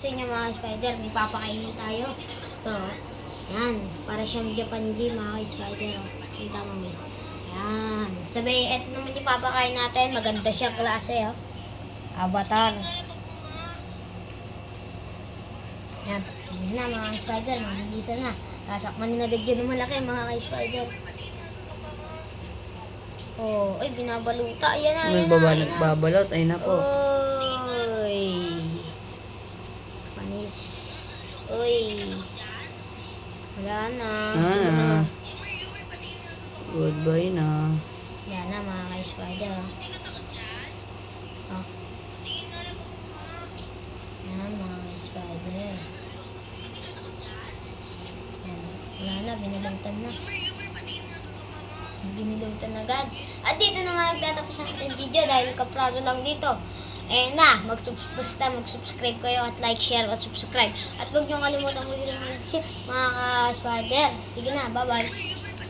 sa inyo mga spider, may papakainin tayo. So, yan. Para siyang Japan game mga spider. Kita mo guys. Yan. Sabi, eto naman yung papakain natin. Maganda siya klase. Oh. Avatar. Yan. Yan na mga spider. Mabilisan na. Tasakman nila dagyan ng malaki mga spider. Oh, ay binabaluta. Ayan na. May babalot. Ay nako. Oy. Panis. Oy. Wala na. Goodbye na. Yan na mga ka-spider. Oh. Yan mga ka-spider. Yan. Wala na, binilutan na. Binilutan agad. At dito na nga nagtatapos ang ating video dahil kapraso lang dito. Eh na, mag-subscribe kayo at like, share at subscribe. At huwag nyo kalimutan mo yung mga ka-spider. Sige na, bye-bye.